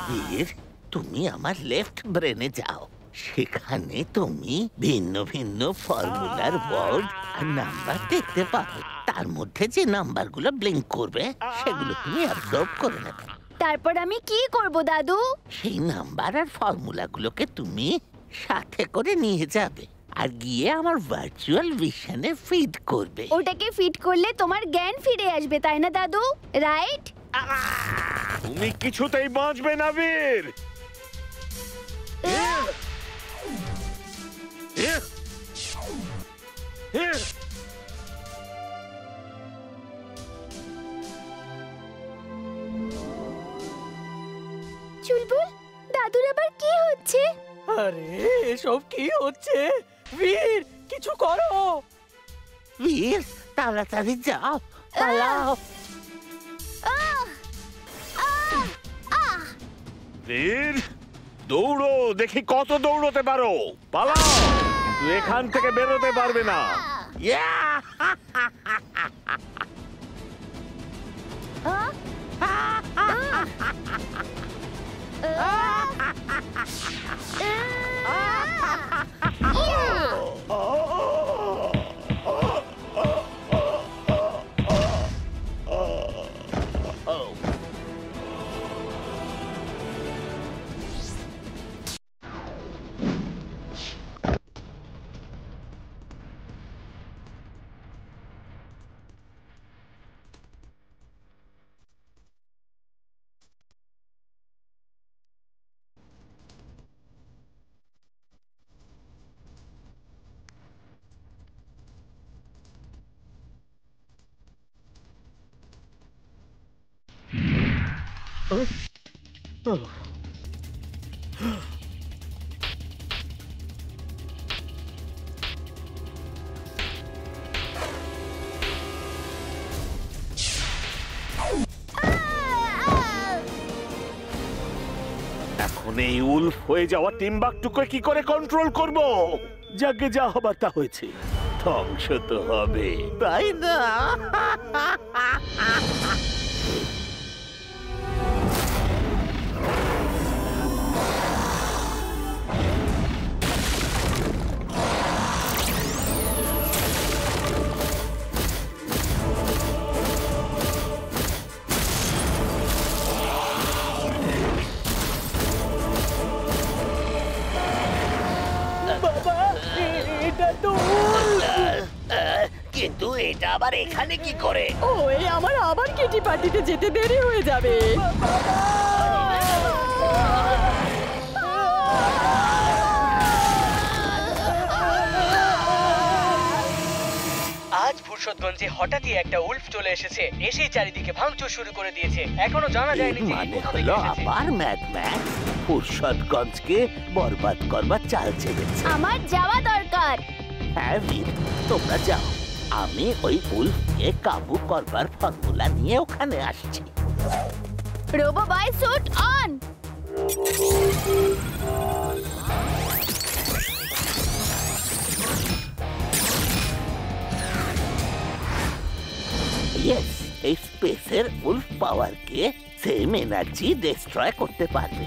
বীর, তুমি আমার লেফট ব্রেনে যাও। সেখানে তুমি ভিন্ন ভিন্ন ফর্মুলার বোর্ড আর নাম্বার দেখতে পাবে। তার মধ্যে যে নাম্বারগুলো ব্লিঙ্ক করবে সেগুলো তুমি অ্যাবজর্ব করে নেবে। তারপর আমি কি করব দাদু? সেই নাম্বার আর ফর্মুলাগুলোকে তুমি সাথে করে নিয়ে যাবে আর গিয়ে আমার ভার্চুয়াল ভিশনে ফিড করবে। ওটাকে ফিট করলে তোমার জ্ঞান ফিরে আসবে, তাই না দাদু? রাইট? তুমি কিছুতেই বাঁচবে না বীর। চুলবুল, দাদুর আবার কি হচ্ছে? আরে এসব কি হচ্ছে? বীর, কিছু করো। বীর, তাড়াতাড়ি যাও, পালাও। বীর, দৌড়ো, দেখি কত দৌড়তে পারো। পালাও, কিন্তু এখান থেকে বেরোতে পারবে না। এখন এই উলফ হয়ে যাওয়া টিম্বাকটুকে কি করে কন্ট্রোল করব? যাকে যা হবার তা হয়েছে, ধ্বংস তো হবে, তাই না? কিন্তু এটা আবার এখানে কি করে? ওই আমার আবার কিটি পার্টিতে যেতে দেরি হয়ে যাবে। আজ ফুরসতগঞ্জে হঠাৎই একটা উল্ফ চলে এসেছে, এসেই চারিদিকে ভাঙচুর শুরু করে দিয়েছে। এখনো জানা যায়নি যে মানে কোথা থেকে হলো এসেছে। আবার ম্যাডম্যাক্স ফুরসতগঞ্জকে বরবাদ করবার চাল চেপেছে। আমার যাওয়া দরকার। হ্যাঁ বীর, তোমরা যাও, আমি ওই উলফকে কাবু করবার ফর্মুলা নিয়ে ওখানে আসছি। Robo boy suit on. Yes, এই স্পেসের উলফ পাওয়ারকে সেম এনার্জি ডিস্ট্রয় করতে পারবে।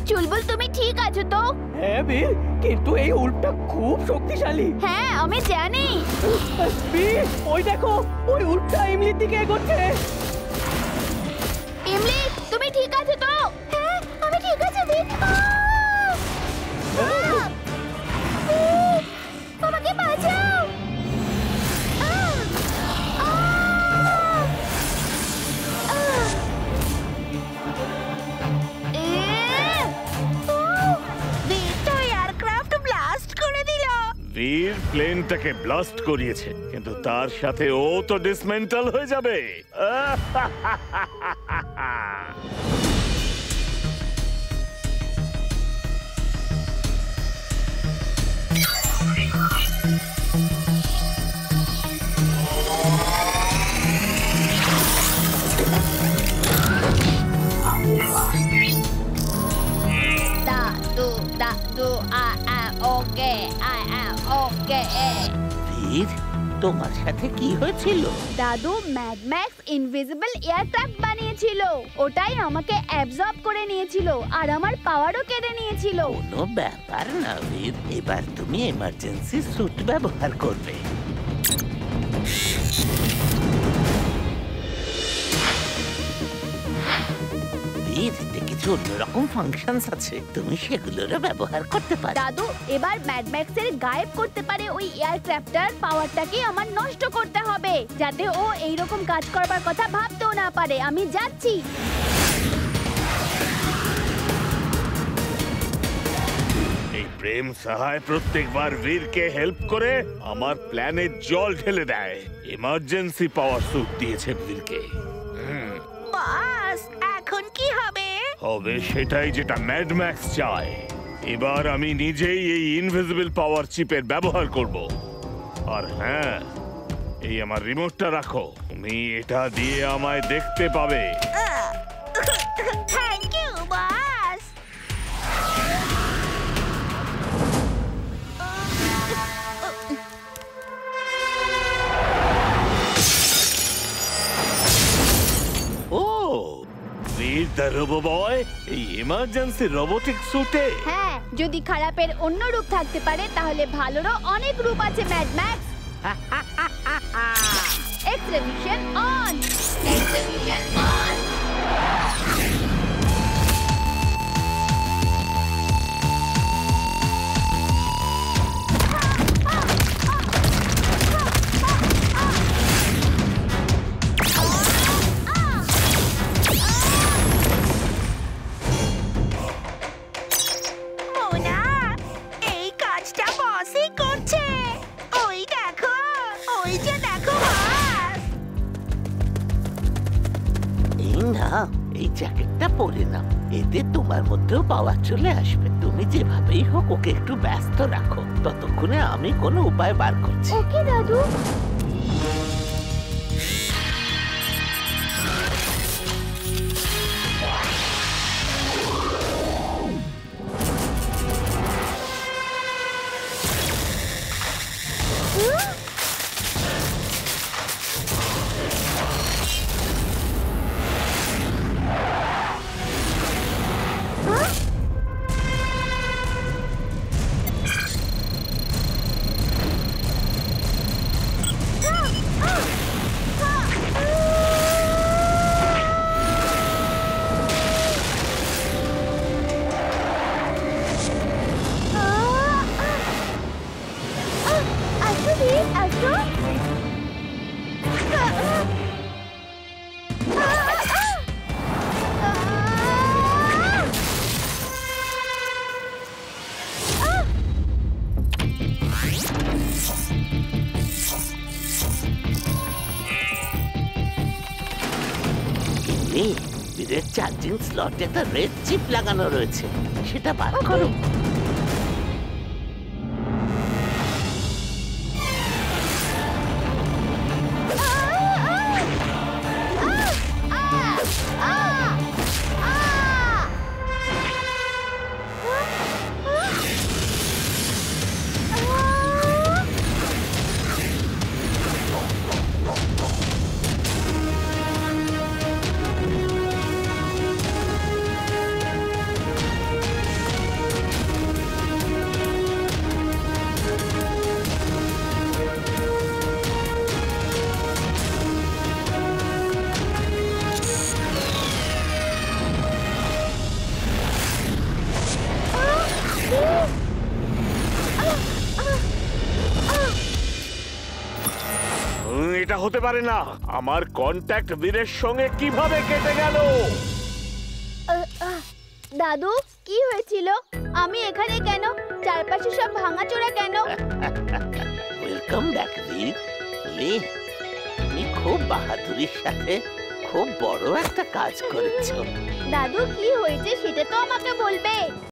চুলবুল, তুমি ঠিক আছো তো? হ্যাঁ বীর, কিন্তু এই উল্ফটা খুব শক্তিশালী। হ্যাঁ, আমি জানি। বীর, ওই দেখো, ওই উল্ফটা ইমলির দিকে এগোচ্ছে। ইমলি, তুমি ঠিক আছো তো? হ্যাঁ, আমি ঠিক আছি বীর। আমাকে বাঁচাও। বীর প্লেনটাকে ব্লাস্ট করিয়েছে, কিন্তু তার সাথে ও তো ডিসমেন্টাল হয়ে যাবে। দাদু দাদু I am okay I am okay বীর, তোমার সাথে কি হয়েছিল? দাদু ম্যাড ম্যাক্স ইনভিজিবল এয়ারক্রাফট বানিয়েছিল। ওটাই আমাকে অ্যাবজর্ব করে নিয়েছিল আর আমার পাওয়ারও কেড়ে নিয়েছিল। কোনো ব্যাপার না বীর, এবার তুমি এমার্জেন্সি স্যুট ব্যবহার করবে। বীর, এতে কিছু অন্যরকম ফাংশনস আছে, তুমি সেগুলোরও ব্যবহার করতে পারো। দাদু এবার ম্যাড ম্যাক্সের গায়েব করতে পারে ওই এয়ারক্রাফটার পাওয়ারটাকে আমার নষ্ট করতে হবে, যাতে ও এই রকম কাজ করবার কথা ভাবতেও না পারে। আমি যাচ্ছি। এই প্রেম সাহায় প্রত্যেকবার বীরকে হেল্প করে আমার প্ল্যানে জল ঢেলে দেয়। এমার্জেন্সি পাওয়ার স্যুট দিয়েছে বীরকে। বাস এখন কি হবে? হবে সেটাই যেটা ম্যাড ম্যাক্স চায়। এবার আমি নিজেই এই ইনভিজিবল পাওয়ার চিপের ব্যবহার করব। আর হ্যাঁ, এই আমার রিমোটটা রাখো, তুমি এটা দিয়ে আমায় দেখতে পাবে। থ্যাংক ইউ বাস। ও, বীর দ্য রোবো বয় এই এমার্জেন্সি রোবোটিক স্যুটে। হ্যাঁ, যদি খারাপের অন্য রূপ থাকতে পারে তাহলে ভালোরও অনেক রূপ আছে Mad Max. X-ray mission on. X-ray mission on. এই জ্যাকেটটা পরে নাও, এতে তোমার মধ্যেও পাওয়ার চলে আসবে। তুমি যেভাবেই হোক ওকে একটু ব্যস্ত রাখো, ততক্ষণে আমি কোনো উপায় বার করছি। ওকে দাদু। বীরের চার্জিং স্লটে একটা রেড চিপ লাগানো রয়েছে, সেটা বার করো। এটা হতে পারে না। আমার কন্ট্যাক্ট বীরের সঙ্গে কিভাবে কেটে গেল? দাদু কি হয়েছিল? আমি এখানে কেন? চারপাশে সব ভাঙাচোরা কেন? তুমি তুমি খুব বাহাদুরির সাথে খুব বড় একটা কাজ করেছো। দাদু কি হয়েছে সেটা তো আমাকে বলবে।